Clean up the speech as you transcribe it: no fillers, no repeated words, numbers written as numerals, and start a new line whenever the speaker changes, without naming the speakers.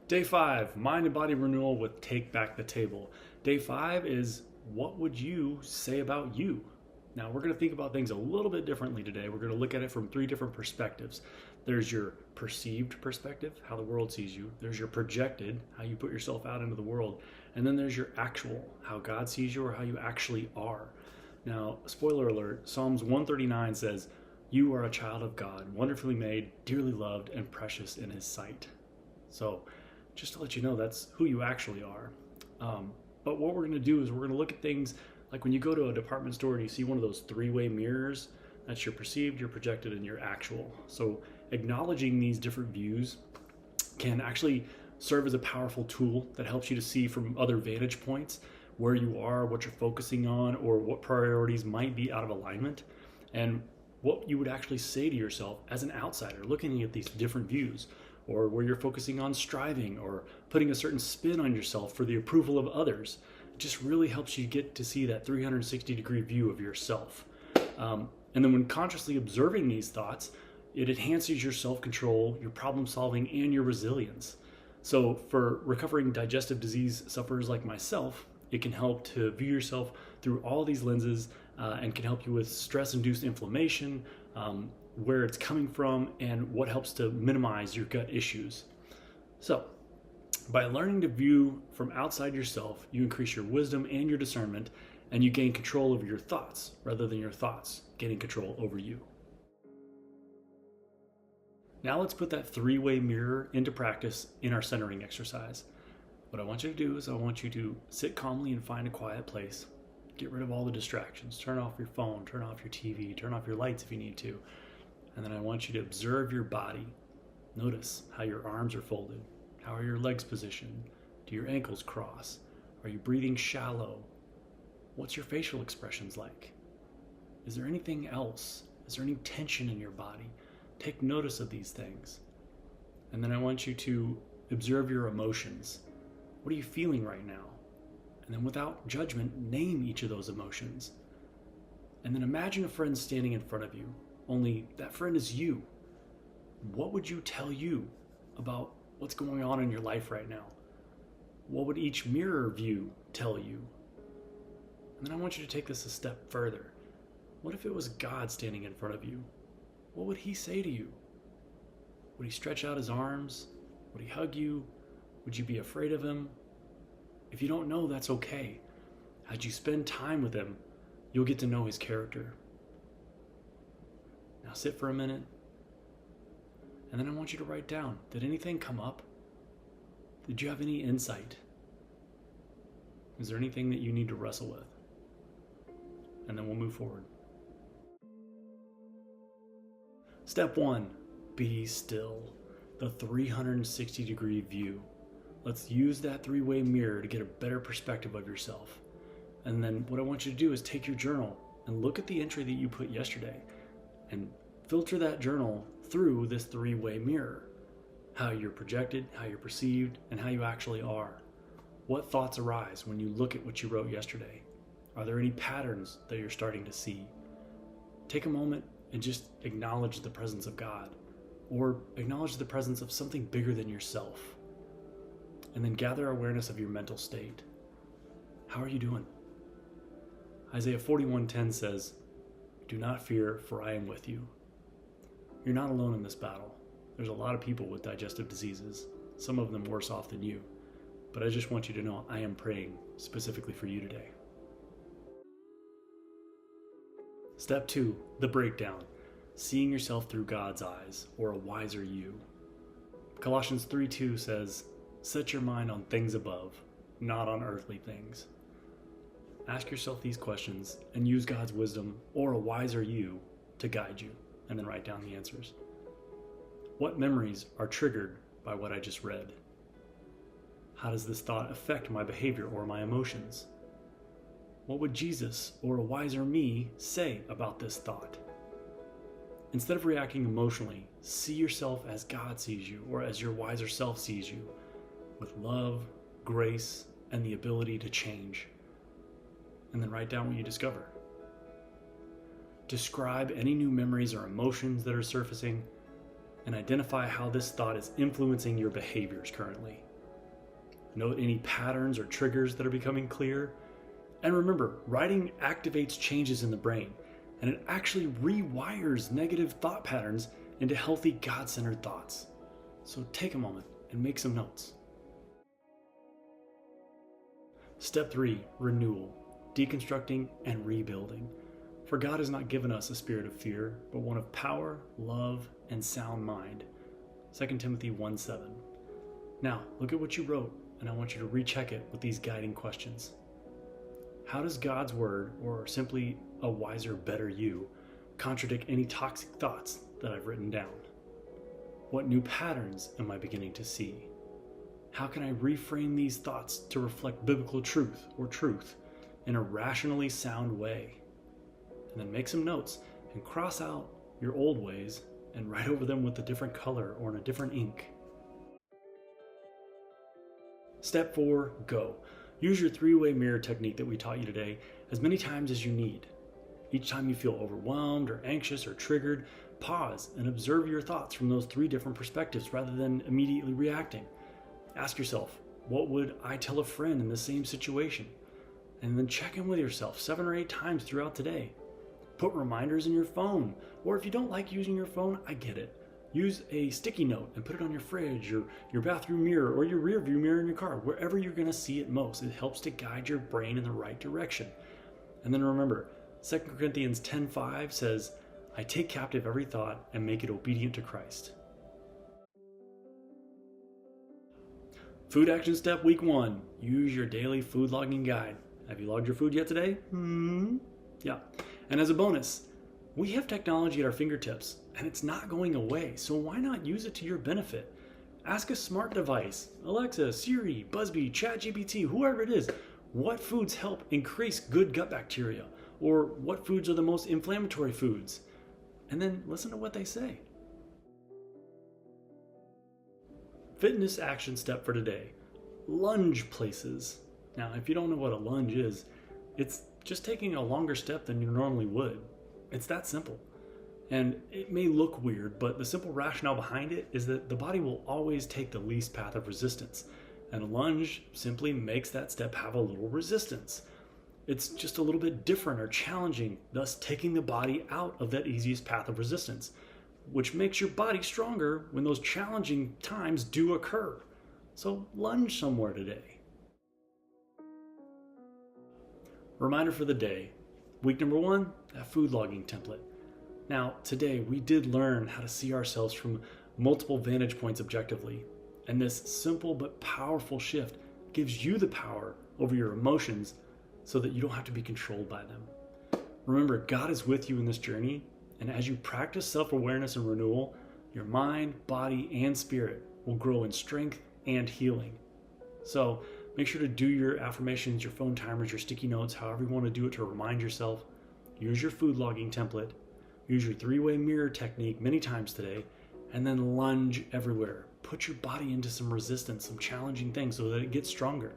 Day 5, Mind and Body Renewal with Take Back the Table. Day 5 is what would you say about you? Now, we're going to think about things a little bit differently today. We're going to look at it from 3 different perspectives. There's your perceived perspective, how the world sees you. There's your projected, how you put yourself out into the world. And then there's your actual, how God sees you or how you actually are. Now, spoiler alert, Psalms 139 says, "You are a child of God, wonderfully made, dearly loved, and precious in His sight." So, just to let you know, that's who you actually are. But what we're going to do is we're going to look at things like when you go to a department store and you see one of those 3-way mirrors. That's your perceived, your projected, and your actual. So acknowledging these different views can actually serve as a powerful tool that helps you to see from other vantage points where you are, what you're focusing on, or what priorities might be out of alignment, and what you would actually say to yourself as an outsider looking at these different views, or where you're focusing on striving or putting a certain spin on yourself for the approval of others. It just really helps you get to see that 360-degree view of yourself. And then when consciously observing these thoughts, it enhances your self-control, your problem solving, and your resilience. So for recovering digestive disease sufferers like myself, it can help to view yourself through all these lenses and can help you with stress-induced inflammation, where it's coming from, and what helps to minimize your gut issues. So, by learning to view from outside yourself, you increase your wisdom and your discernment, and you gain control over your thoughts rather than your thoughts gaining control over you. Now let's put that 3-way mirror into practice in our centering exercise. What I want you to do is I want you to sit calmly and find a quiet place. Get rid of all the distractions. Turn off your phone, turn off your TV, turn off your lights if you need to. And then I want you to observe your body. Notice how your arms are folded. How are your legs positioned? Do your ankles cross? Are you breathing shallow? What's your facial expressions like? Is there anything else? Is there any tension in your body? Take notice of these things. And then I want you to observe your emotions. What are you feeling right now? And then without judgment, name each of those emotions. And then imagine a friend standing in front of you. Only that friend is you. What would you tell you about what's going on in your life right now? What would each mirror view tell you? And then I want you to take this a step further. What if it was God standing in front of you? What would He say to you? Would He stretch out His arms? Would He hug you? Would you be afraid of Him? If you don't know, that's okay. As you spend time with Him, you'll get to know His character. Now sit for a minute, and then I want you to write down, did anything come up? Did you have any insight? Is there anything that you need to wrestle with? And then we'll move forward. Step 1, be still. The 360-degree view. Let's use that 3-way mirror to get a better perspective of yourself. And then what I want you to do is take your journal and look at the entry that you put yesterday and filter that journal through this 3-way mirror. How you're projected, how you're perceived, and how you actually are. What thoughts arise when you look at what you wrote yesterday? Are there any patterns that you're starting to see? Take a moment and just acknowledge the presence of God, or acknowledge the presence of something bigger than yourself. And then gather awareness of your mental state. How are you doing? Isaiah 41:10 says, "Do not fear, for I am with you." You're not alone in this battle. There's a lot of people with digestive diseases, some of them worse off than you. But I just want you to know I am praying specifically for you today. Step 2, the breakdown. Seeing yourself through God's eyes, or a wiser you. Colossians 3:2 says, "Set your mind on things above, not on earthly things." Ask yourself these questions and use God's wisdom or a wiser you to guide you, and then write down the answers. What memories are triggered by what I just read? How does this thought affect my behavior or my emotions? What would Jesus or a wiser me say about this thought? Instead of reacting emotionally, see yourself as God sees you, or as your wiser self sees you, with love, grace, and the ability to change. And then write down what you discover. Describe any new memories or emotions that are surfacing, and identify how this thought is influencing your behaviors currently. Note any patterns or triggers that are becoming clear. And remember, writing activates changes in the brain, and it actually rewires negative thought patterns into healthy, God-centered thoughts. So take a moment and make some notes. Step 3, renewal, deconstructing and rebuilding. For God has not given us a spirit of fear, but one of power, love, and sound mind. 2 Timothy 1:7. Now, look at what you wrote, and I want you to recheck it with these guiding questions. How does God's word, or simply a wiser, better you, contradict any toxic thoughts that I've written down? What new patterns am I beginning to see? How can I reframe these thoughts to reflect biblical truth or truth in a rationally sound way? And then make some notes and cross out your old ways and write over them with a different color or in a different ink. Step 4, go. Use your 3-way mirror technique that we taught you today as many times as you need. Each time you feel overwhelmed or anxious or triggered, pause and observe your thoughts from those 3 different perspectives rather than immediately reacting. Ask yourself, what would I tell a friend in the same situation? And then check in with yourself 7 or 8 times throughout today. Put reminders in your phone, or if you don't like using your phone, I get it. Use a sticky note and put it on your fridge, your bathroom mirror, or your rear view mirror in your car, wherever you're going to see it most. It helps to guide your brain in the right direction. And then remember, 2 Corinthians 10:5 says, I take captive every thought and make it obedient to Christ. Food action step week 1, use your daily food logging guide. Have you logged your food yet today? Yeah. And as a bonus, we have technology at our fingertips, and it's not going away, so why not use it to your benefit? Ask a smart device, Alexa, Siri, Buzzbee, ChatGPT, whoever it is, what foods help increase good gut bacteria, or what foods are the most inflammatory foods, and then listen to what they say. Fitness action step for today, lunge places. Now, if you don't know what a lunge is, it's just taking a longer step than you normally would. It's that simple. And it may look weird, but the simple rationale behind it is that the body will always take the least path of resistance. And a lunge simply makes that step have a little resistance. It's just a little bit different or challenging, thus taking the body out of that easiest path of resistance, which makes your body stronger when those challenging times do occur. So lunge somewhere today. Reminder for the day, week number 1, that food logging template. Now, today we did learn how to see ourselves from multiple vantage points objectively, and this simple but powerful shift gives you the power over your emotions so that you don't have to be controlled by them. Remember, God is with you in this journey, and as you practice self-awareness and renewal, your mind, body, and spirit will grow in strength and healing. So, make sure to do your affirmations, your phone timers, your sticky notes, however you want to do it to remind yourself. Use your food logging template. Use your 3-way mirror technique many times today, and then lunge everywhere. Put your body into some resistance, some challenging things so that it gets stronger.